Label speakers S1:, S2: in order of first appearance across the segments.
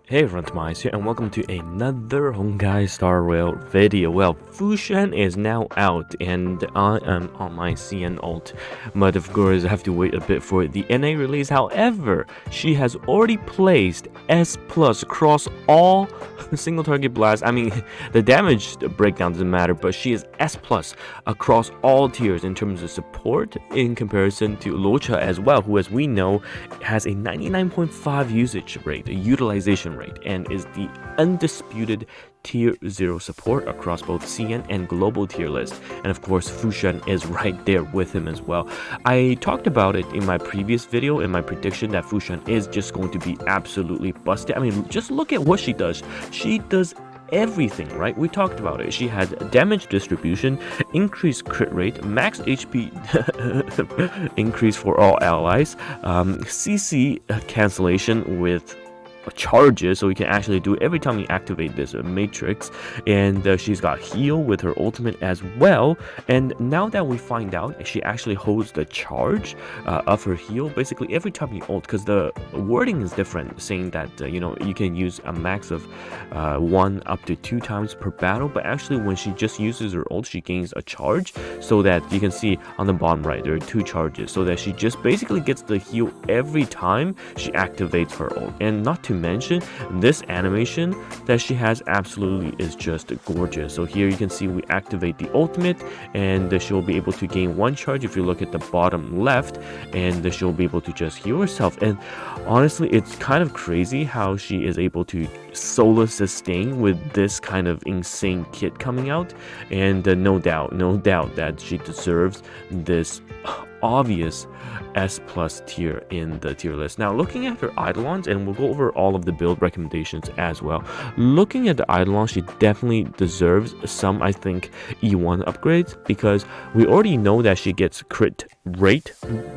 S1: Hey everyone, TimaeuSS here, and welcome to another Honkai Star Rail video. Well, Xuan is now out, and I am on my CN ult, but of course I have to wait a bit for the NA release. However, she has already placed S+ across all single target blasts. I mean, the damage breakdown doesn't matter, but she is S+ across all tiers in terms of support in comparison to Locha as well, who, as we know, has a 99.5 usage rate, a utilization rate, and is the undisputed tier 0 support across both CN and global tier list. And of course, Xuan is right there with him as well. I talked about it in my previous video in my prediction that Xuan is just going to be absolutely busted. I mean, just look at what she does. She does everything, right? We talked about it. She has damage distribution, increased crit rate, max HP increase for all allies, CC cancellation with charges, so we can actually do it every time we activate this matrix, and she's got heal with her ultimate as well. And now that we find out she actually holds the charge of her heal basically every time you ult, because the wording is different, saying that you know, you can use a max of 1 up to 2 times per battle, but actually when she just uses her ult, she gains a charge, so that you can see on the bottom right there are 2 charges, so that she just basically gets the heal every time she activates her ult. And not to mention, this animation that she has absolutely is just gorgeous. So here you can see we activate the ultimate, and she'll be able to gain 1 charge if you look at the bottom left, and she'll be able to just heal herself. And honestly, it's kind of crazy how she is able to solo sustain with this kind of insane kit coming out, and no doubt that she deserves this obvious S+ tier in the tier list. Now, looking at her Eidolons, and we'll go over all of the build recommendations as well. Looking at the Eidolon, she definitely deserves some, I think, E1 upgrades, because we already know that she gets crit rate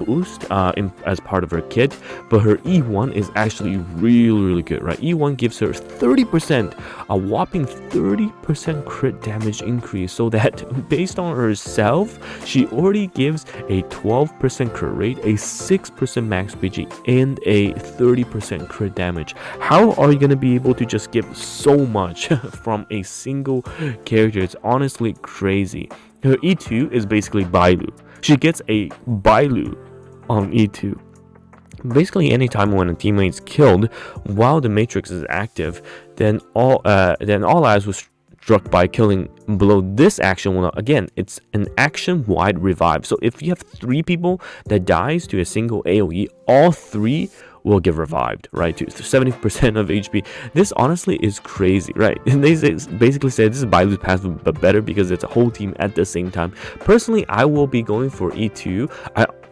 S1: boost as part of her kit, but her E1 is actually really good, right? E1 gives her 30%, a whopping 30% crit damage increase, so that based on herself, she already gives a 12% crit rate, a 6% max PG, and a 30% crit damage. How are you going to be able to just give so much from a single character? It's honestly crazy. Her E2 is basically Bailu. She gets a Bailu on E2. Basically, anytime when a teammate is killed while the matrix is active, then all eyes was struck by killing below this action. Well, again, it's an action-wide revive. So if you have 3 people that dies to a single AoE, all 3 will get revived, right, to 70% of HP. This honestly is crazy, right? And they basically say this is Bailu's passive, but better because it's a whole team at the same time. Personally, I will be going for E2.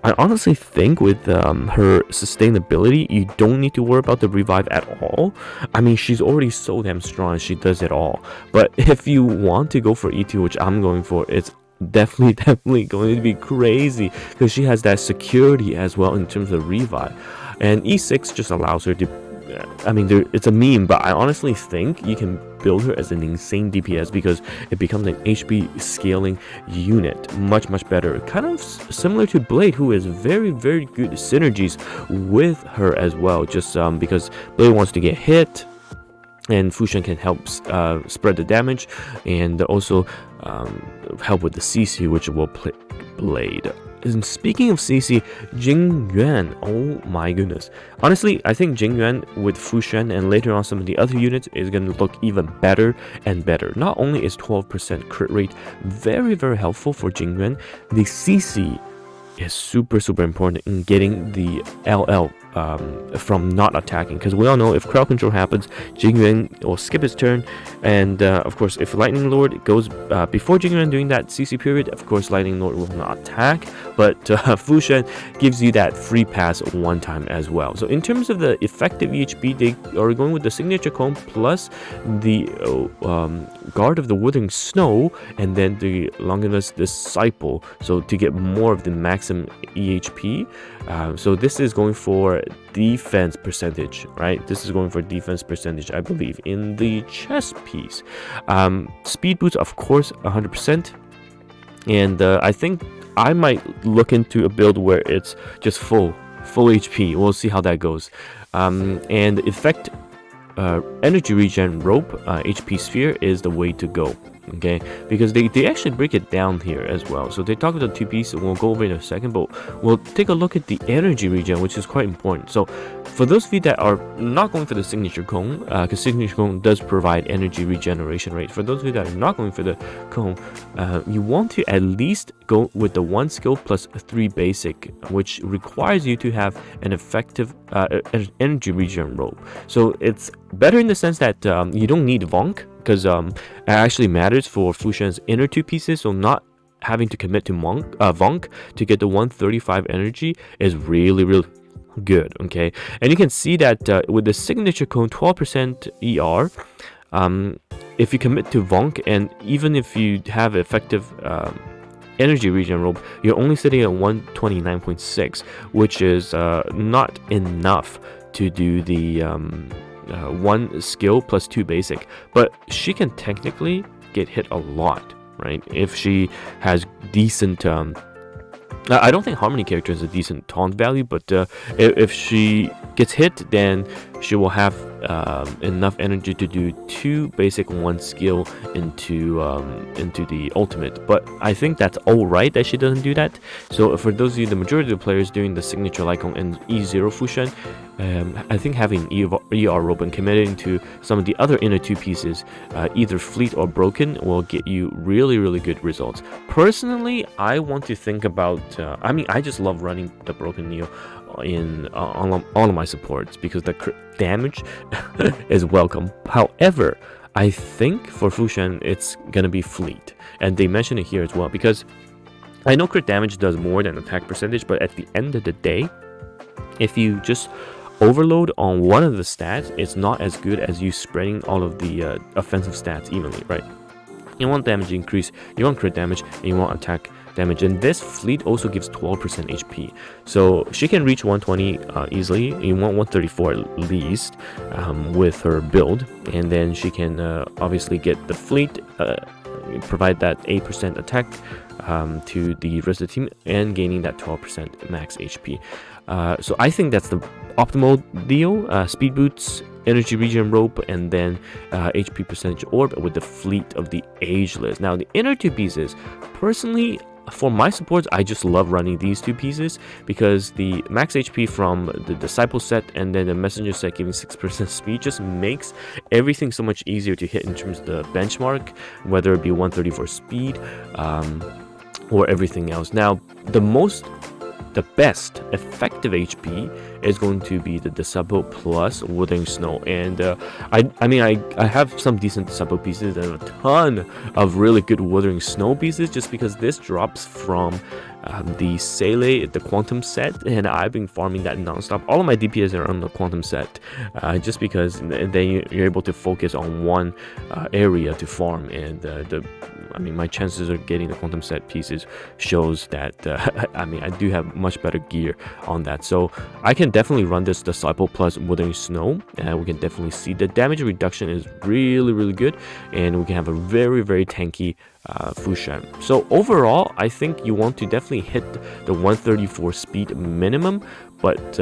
S1: I honestly think with her sustainability, you don't need to worry about the revive at all. I mean, she's already so damn strong, she does it all. But if you want to go for E2, which I'm going for, it's definitely going to be crazy, because she has that security as well in terms of revive. And E6 just allows her to, I mean, it's a meme, but I honestly think you can build her as an insane DPS, because it becomes an HP scaling unit, much better, kind of similar to Blade, who is very good synergies with her as well, just because Blade wants to get hit, and Xuan can help spread the damage, and also help with the CC, which will play Blade. And speaking of CC, Jingyuan, oh my goodness. Honestly, I think Jingyuan with Xuan and later on some of the other units is going to look even better and better. Not only is 12% crit rate very helpful for Jingyuan, the CC is super important in getting the LL from not attacking, because we all know if crowd control happens, Jingyuan will skip his turn, and of course if Lightning Lord goes before Jingyuan during that CC period, of course Lightning Lord will not attack, but Xuan gives you that free pass 1 time as well. So in terms of the effective EHP, they are going with the signature cone plus the Guard of the Withering Snow, and then the Longinus Disciple, so to get more of the maximum EHP. So this is going for defense percentage, right? This is going for defense percentage, I believe, in the chest piece. Speed boost, of course, 100%. And I think I might look into a build where it's just full HP. We'll see how that goes. And effect energy regen rope, HP sphere is the way to go. Okay, because they actually break it down here as well. So they talk about the two pieces, we'll go over in a second, but we'll take a look at the energy regen, which is quite important. So for those of you that are not going for the signature cone, because signature cone does provide energy regeneration rate, for those of you that are not going for the cone, you want to at least go with the 1 skill plus 3 basic, which requires you to have an effective energy regen rope. So it's better in the sense that you don't need Vonk, because it actually matters for Fushan's inner 2 pieces, so not having to commit to Vonk to get the 135 energy is really good. Okay, and you can see that with the signature cone 12% ER, if you commit to Vonk, and even if you have effective energy regen rope, you're only sitting at 129.6, which is not enough to do the 1 skill plus 2 basic, but she can technically get hit a lot, right? If she has decent I don't think Harmony character has a decent taunt value, but if she gets hit, then she will have enough energy to do 2 basic 1 skill into the ultimate. But I think that's alright that she doesn't do that. So for those of you, the majority of the players doing the signature Lycon and E0 Fushan, I think having ER rope and committing to some of the other inner 2 pieces, either fleet or broken, will get you really good results. Personally, I want to think about I mean, I just love running the broken Neo in all of my supports because the crit damage is welcome. However, I think for Fushan it's gonna be fleet, and they mention it here as well, because I know crit damage does more than attack percentage, but at the end of the day, if you just overload on one of the stats, it's not as good as you spreading all of the offensive stats evenly, right? You want damage increase, you want crit damage, and you want attack damage, and this fleet also gives 12% HP, so she can reach 120 easily. You want 134 at least with her build, and then she can obviously get the fleet, provide that 8% attack to the rest of the team, and gaining that 12% max HP. So I think that's the optimal deal. Speed boots, energy regen rope, and then HP percentage orb with the fleet of the ageless. Now the inner 2 pieces, personally, for my supports, I just love running these 2 pieces because the max HP from the disciple set and then the messenger set giving 6% speed just makes everything so much easier to hit in terms of the benchmark, whether it be 134 speed or everything else. Now the best effective HP is going to be the Disciple plus Withering Snow, and I mean I have some decent Disciple pieces and a ton of really good Withering Snow pieces, just because this drops from the Sele, the Quantum set, and I've been farming that non-stop. All of my DPS are on the Quantum set, just because then you're able to focus on one area to farm, and I mean, my chances of getting the Quantum set pieces shows that I mean, I do have much better gear on that, so I can definitely run this Disciple plus Withering Snow, and we can definitely see the damage reduction is really good, and we can have a very tanky Fushan. So overall, I think you want to definitely hit the 134 speed minimum, but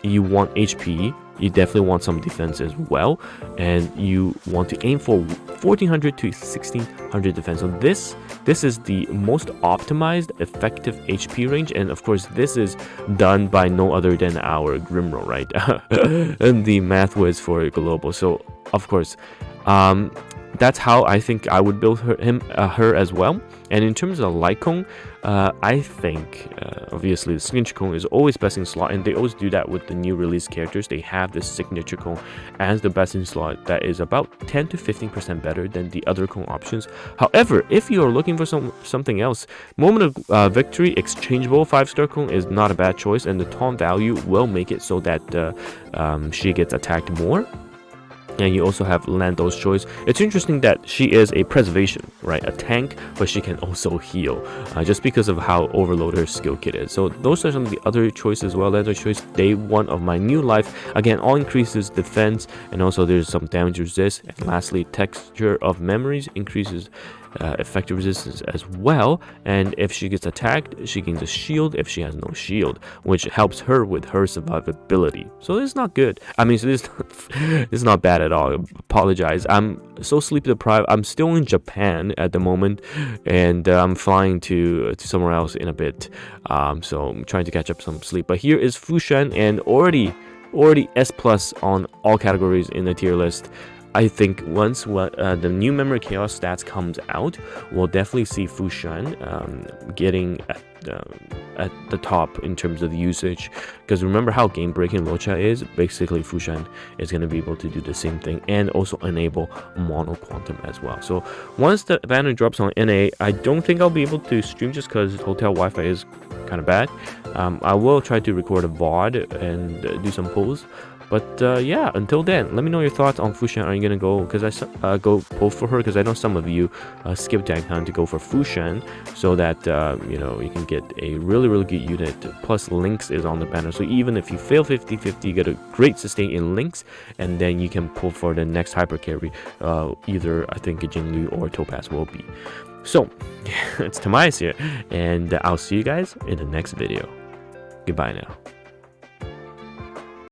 S1: you want HP, you definitely want some defense as well, and you want to aim for 1400 to 1600 defense. So this is the most optimized effective HP range, and of course this is done by no other than our Grimro, right? And the math was for global, so of course that's how I think I would build her as well. And in terms of Lycon, I think obviously the signature cone is always best in slot, and they always do that with the new release characters. They have this signature cone as the best in slot that is about 10 to 15% better than the other cone options. However, if you are looking for something else, Moment of Victory exchangeable 5-star cone is not a bad choice, and the taunt value will make it so that she gets attacked more. And you also have Lando's choice. It's interesting that she is a preservation, right? A tank, but she can also heal, just because of how overloaded her skill kit is. So those are some of the other choices as well. Lando's choice, day 1 of my new life. Again, all increases defense, and also there's some damage resist. And lastly, texture of memories increases effective resistance as well. And if she gets attacked, she gains a shield if she has no shield, which helps her with her survivability. So it's not good. I mean, so this is not bad at all. Apologize, I'm so sleep deprived. I'm still in Japan at the moment, and I'm flying to somewhere else in a bit, so I'm trying to catch up some sleep. But here is Xuan, and already S plus on all categories in the tier list. I think once the new Memory Chaos stats comes out, we'll definitely see Xuan getting at the top in terms of usage. Because remember how game breaking Locha is? Basically, Xuan is going to be able to do the same thing and also enable Mono Quantum as well. So once the banner drops on NA, I don't think I'll be able to stream just because hotel Wi-Fi is kind of bad. I will try to record a VOD and do some polls. But yeah, until then, let me know your thoughts on Xuan. Are you gonna go? Because I go both for her, because I know some of you skip Danghan to go for Xuan, so that you know, you can get a really good unit. Plus, Lynx is on the banner, so even if you fail 50-50, you get a great sustain in Lynx, and then you can pull for the next hyper carry. Either I think Jinlu or Topaz will be. So it's TimaeuSS here, and I'll see you guys in the next video. Goodbye now.